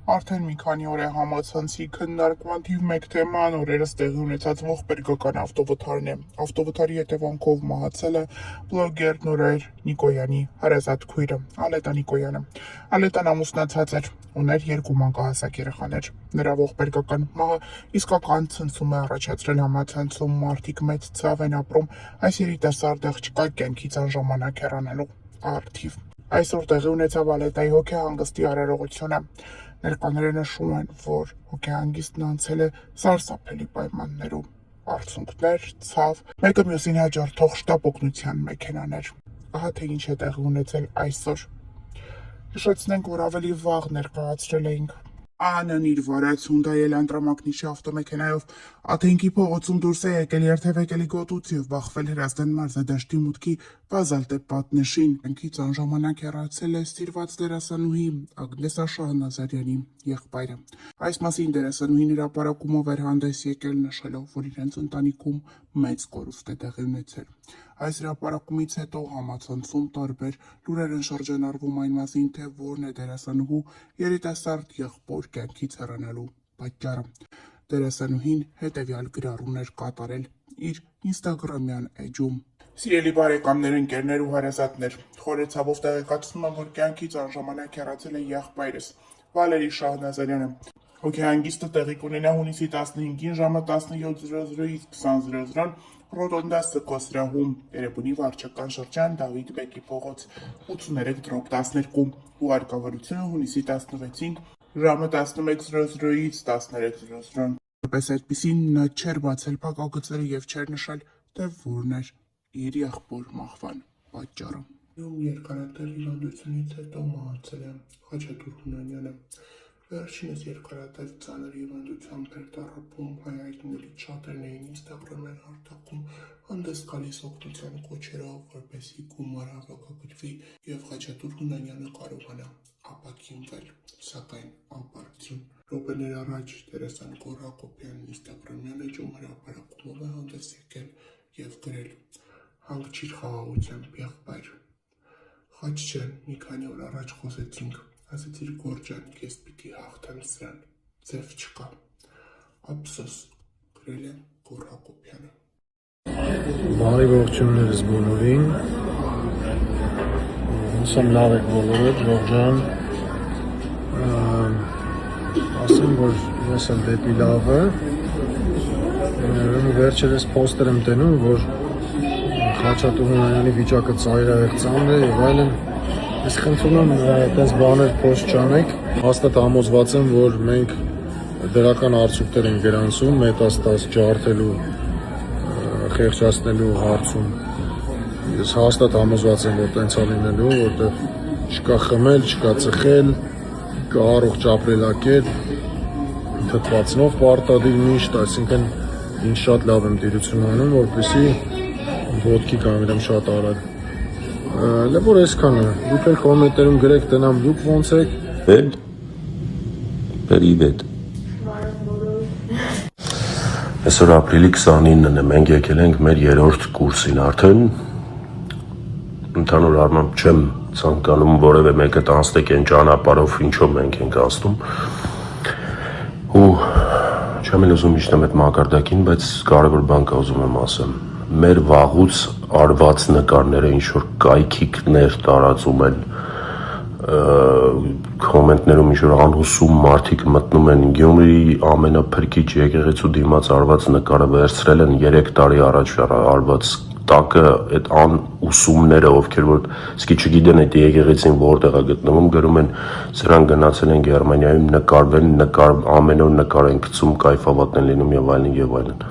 Արդեն մի քանի օր է համացանցի քննարկման թիվ 1 թեման օրերս տեղի ունեցած ողբերգական ավտովթարն է։ Ավտովթարի հետևանքով մահացել է բլոգեր Նորայր Նիկոյանի հարազատ քույրը Ալետա Նիկոյանը։ Ալետան ամուսնացած էր, ուներ 2 մանկահասակ երեխաներ։ Նրա ողբերգական մահը իսկական ցնցում է առաջացրել համացանցում, մարդիկ մեծ ցավ են ապրում, այս երիտասարդը չկա կյանքից անժամանակ հեռանալու առթիվ։ Այսօր տեղի ունեցավ Ալետայի հոգեհանգստի արարողությունը։ Ներկաները նշում են, որ հոգեհանգիստն անցել է սարսափելի պայմաններում, արցունքներ, ցավ, մեկը մյուսին հաջորդող շտապ օգնության մեքենաներ։ Ահա թե ինչ է տեղի ունեցել այսօր։ Հիշեցնենք, որ ավելի վաղ ներկայացրել էինք ԱՆ-ն իր վարած Hyundai Elantra-մակնիշի ավտոմեքենայով Աթենքի փողոցում դուրս է եկել երթևեկելի գոտուց եւ բախվել Հրազդան մարզադաշտի մուտքի բազալտե պատնեշին։ Ընկից անժամանակ հեռացել է սիրված դերասանուհի Ագնես Շահնազարյանի եղբայրը։ Այս մասին դերասանուհին հրապարակումով էր հանդես եկել, նշելով, որ իրենց ընտանիքում մեծ կորուստ է տեղի ունեցել։ Այս հրապարակումից հետո համացանցում տարբեր լուրեր են շրջանառվում այն մասին, թե որն է դերասանուհու երիտասարդ եղբոր կյանքից հեռանալու պատճառը։ Դերասանուհին հետևյալ գրառումներ կատարել իր ինստագրամյան էջում։ Սիրելի բարեկամներ, ընկերներ ու հարազատներ, խորը ցավով տեղեկացնում եմ, որ կյանքից անժամանակ հեռացել է եղբայրս Վալերի Շահնազարյանը։ Հոգեհանգիստը տեղի կունենա հունիսի 15-ին ժամը 17:00-ից 20:00 Ռոտոնդա Սկոսրահում, Երևանի վարչական շրջան, Դավիթ Բեկի փողոց 83/12, ուղարկավորությունը հունիսի 16-ին ժամը 11:00-ից 13:00։ Որպես այդպիսին նա չէր բացել փակագծերը եւ չէր նշել, թե որն էր իր եղբոր մահվան պատճառը։ Երկարատև հիվանդությունից հետո մահացել է Խաչատուր Հունանյանը։ Վերջինս երկարատև ծանր հիվանդությամբ էր տառապում, հայ-հայտնիներից շատերն էին ինստագրամյան հարթակում հանդես գալիս օգնության կոչերով, որպեսզի գումար հավաքագրվի եւ Խաչատուր Հունանյանը կարողանա ապաքինվել, սակայն անպարտություն։ Րոպեներ առաջ դերասան Գոռ Հակոբյանն ինստագրամյան էջում հրապարակումով է հանդես եկել եւ գրել. «Հանգչիր խաղաղությամբ, եղբայր։ Խաչ ջան, մի քանի օր առաջ խոսեցինք, ասեցիր Գոռ ջան, ես պիտի հաղթեմ սրան, ձև չկա։ Ափսոս», գրել է Գոռ Հակոբյանը։ Բարի ողջույններս բոլորին։ Հուսամ լավ եք բոլորը, Ժող ջան։ Ասեմ, որ ես եմ դեպի լավը։ Վերջերս պոստեր եմ տենում, որ Խաչատուր Հունանյանի վիճակը ծայրահեղ ծանր է եւ այլն։ Ես խնդրում եմ այդպես բաներ post չանեք։ Հաստատ համոզված եմ, որ մենք դրական արդյունքներ ենք գրանցում մետաստազ ջարդելու, խեղճացնելու հարցում։ Ես հաստատ համոզված եմ, որ տենց է լինելու, որտեղ չկա խմել, չկա ծխել, կա առողջ ապրելակերպ, թթվածնով պարտադիր միշտ, այսինքն ինչ շատ լավ եմ տիրություն անում, որպեսզի ոտքի կանգնեմ շատ արագ։ Լեւոր այսքանը, դուք էլ կոմենտներում գրեք, տնամ դուք ոնց եք։ Привет։ Այսօր ապրիլի 29-ն է, մենք եկել ենք մեր 3-րդ կուրսին արդեն։ Ընդհանուր առմամբ չեմ ցանկանում որևէ մեկը տանցնեք այն ճանապարհով, ինչով մենք ենք անցնում։ Ու չեմ էլ ուզում միշտ այդ մակարդակին, բայց կարևոր բան կա ուզում եմ ասեմ։ Մեր վաղուց արված նկարները ինչ որ կայքիկներ տարածում են, կոմենտներում ինչ որ անհուսում մարդիկ մտնում են Գյումրի ամենափրկիչ եկեղեցու դիմաց արված նկարը վերցրել են 3 տարի առաջ արված տակը այդ անուսումները, ովքեր որ իսկի չգիտեն այդ եկեղեցին որտեղ է գտնվում, գրում են սրանք գնացել են Գերմանիայում նկարվել, ամեն օր նկար են գցում, կայֆավատ են լինում եւ այլն եւ այլն։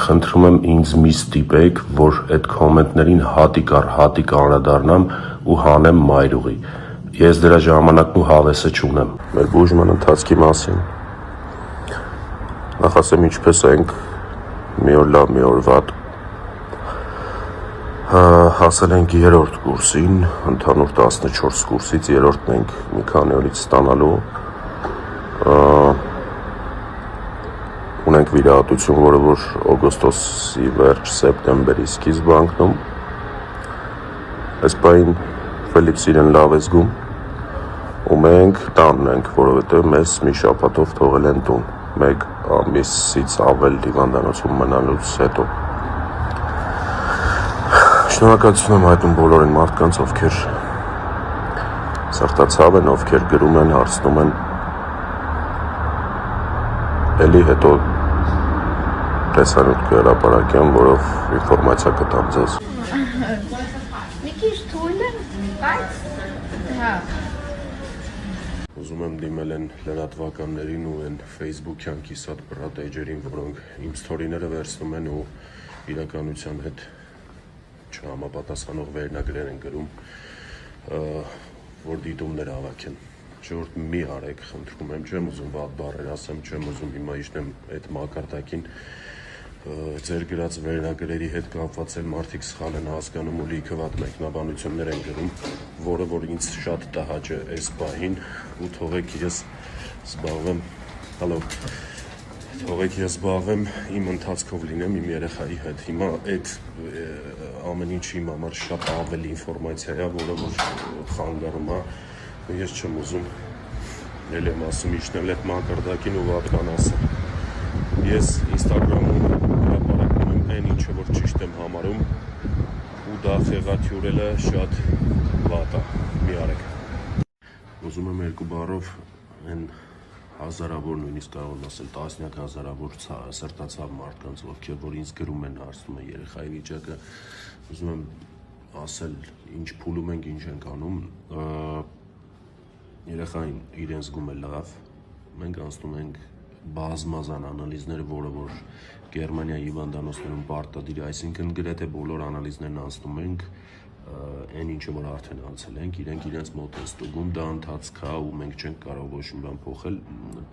Խնդրում եմ ինձ մի ստիպեք, որ այդ կոմենտներին հատիկ առ հատիկ անդրադառնամ ու հանեմ մայրուղի։ Ես դրա ժամանակն ու հավեսը չունեմ։ Մեր բուժման ընթացքի մասին։ Նախ ասեմ ինչպես ենք մի օր լավ, մի օր վատ։ Հասել ենք 3-րդ կուրսին, ընդհանուր 14 կուրսից 3-րդն ենք մի քանի օրից ստանալու։ Ունենք վիրահատություն, որը որ օգոստոսի վերջ, սեպտեմբերի սկիզբ անկնում։ Այս պահին Ֆելիքս իրեն լավ է զգում, ու մենք տանն ենք, որովհետև մեզ մի շաբաթով թողել են տուն, 1 ամիսից ավել հիվանդանոցում մնալուց հետո։ Շնորհակալություն եմ հայտնում բոլորին մարդկանց, ովքեր սրտացավ են, ովքեր գրում են, հարցնում են, էլի հետո տեսանյութ կհրապարակեմ, որով ինֆորմացիա կտամ ձեզ։ Մի քիչ թույլ եմ, բայց հա։ Ուզում եմ դիմել են լրատվականներին ու են Facebook-յան կիսատ բռատ էջերին, որոնք իմ սթորիները վերցնում են ու իրականության հետ չհամապատասխանող վերնագրեր են գրում, որ դիտումներ հավաքեն։ Ժողովուրդ մի արեք, խնդրում եմ, չեմ ուզում վատ բառեր ասեմ, չեմ ուզում հիմա իջնեմ այդ մակարդակին ձեր գրած վերնագրերի հետ կապված էլ մարդիկ սխալ են հասկանում ու լիքը վատ մեկնաբանություններ են գրում, որը որ ինձ շատ տհաճ է այս պահին ու թողեք ես զբաղվեմ, թողեք ես զբաղվեմ իմ ընթացքով լինեմ իմ երեխայի հետ։ Հիմա այդ ամեն ինչ իմ համար շատ ավելի ինֆորմացիա է, որը որ խանգարում է, ես չեմ ուզում էլ եմ ասում իջնել այդ մակարդակին ու վատ բան ասել։ Ես Instagram-ում հրապարակում եմ այն ինչը որ ճիշտ եմ համարում ու դա խեղաթյուրելը շատ վատ է, մի արեք։ Ուզում եմ երկու բառով այն հազարավոր, նույնիսկ կարող եմ ասել տասնյակ հազարավոր սրտացավ մարդկանց, ովքեր որ ինձ գրում են, հարցնում են երեխայի վիճակը, ուզում եմ ասել ինչ փուլում ենք, ինչ ենք անում, երեխային իրեն զգում է լավ, մենք անցնում ենք բազմազան անալիզներ, որը որ Գերմանիա հիվանդանոցներում պարտադիր է, այսինքն գրեթե բոլոր անալիզներն անցնում ենք, այն ինչը որ արդեն անցել ենք, իրենք իրենց մոտ են ստուգում, դա ընթացք է ու մենք չենք կարող ոչ մի բան փոխել,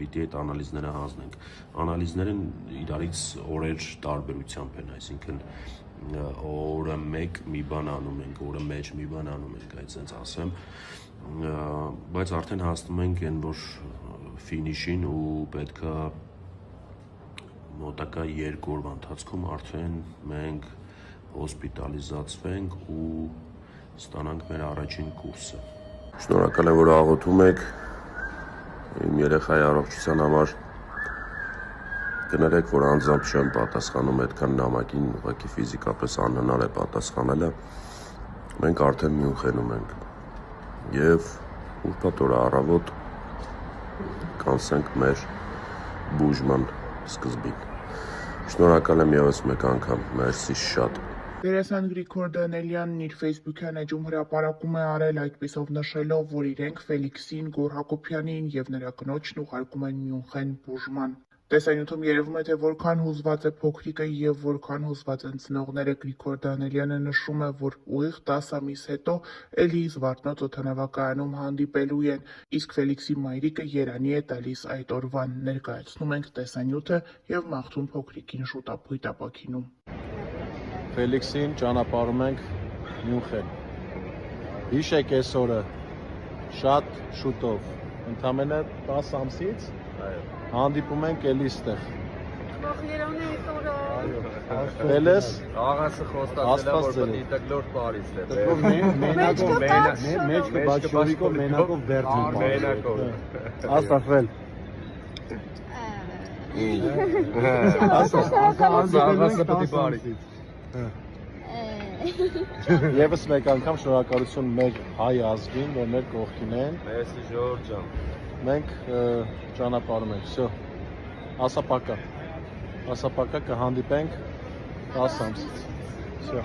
պիտի այդ անալիզները հանձնենք։ Անալիզները իրարից օրեր տարբերությամբ են, այսինքն օրը մեկ մի բան անում ենք, օրը մեջ մի բան անում ենք, այդպես ասեմ, բայց արդեն հասնում ենք այն որ ֆինիշին ու պետքա մոտակա 2 օրվա ընթացքում արդեն մենք հոսպիտալիզացվենք ու ստանանք մեր առաջին կուրսը։ Շնորհակալ եմ, որ աղոթում եք իմ երեխայի առողջության համար։ Կներեք, որ անձամբ չեմ պատասխանում այդքան նամակին, ուղղակի ֆիզիկապես անհնար է պատասխանելը։ Մենք արդեն Մյունխենում ենք եւ ուրբաթ օրը առավոտ կանցնենք մեր բուժման սկզբին։ Շնորհակալ եմ ևս մեկ անգամ, մերսի շատ։ Դերասան Գրիգոր Դանելյանն իր Facebook-յան էջում հրապարակում է արել այդպիսով նշելով, որ իրենք Ֆելիքսին, Գոռ Հակոբյանին եւ նրա կնոջն ուղարկում են Մյունխեն բուժման։ Տեսանյութում երևում է, թե որքան հուզված է փոքրիկը եւ որքան հուզված են ծնողները։ Գրիգոր Դանելյանը նշում է, որ ուղիղ 10 ամիս հետո էլի Զվարթնոց օդանավակայանում հանդիպելու են, իսկ Ֆելիքսի մայրիկը երանի է տալիս այդ օրվան։ Ներկայացնում ենք տեսանյութը եւ մաղթում փոքրիկին շուտապույտ ապաքինում։ Ֆելիքսին ճանապարհում ենք Մյունխեն։ Հիշեք այս օրը շատ շուտով, ընդամենը 10 ամսից հանդիպում ենք էլի ստեղ։ Մոխիրոնի տորը։ Դելես Աղասը խոստացել է, որ պետք է գլոր Փարիզ դե։ մեջքը բաչորիկով մենակով վերջին։ Մենակով։ Աստղվել։ Աղասը պետք է Փարիզ։ Եվս մեկ անգամ շնորհակալություն մեր հայ ազգին, որ մեր կողքին են։ Մեսի Ժորժ ջան։ Մենք ճանապարհում ենք, всё։ Ասա պակա կհանդիպենք 10 ամսից։ Всё։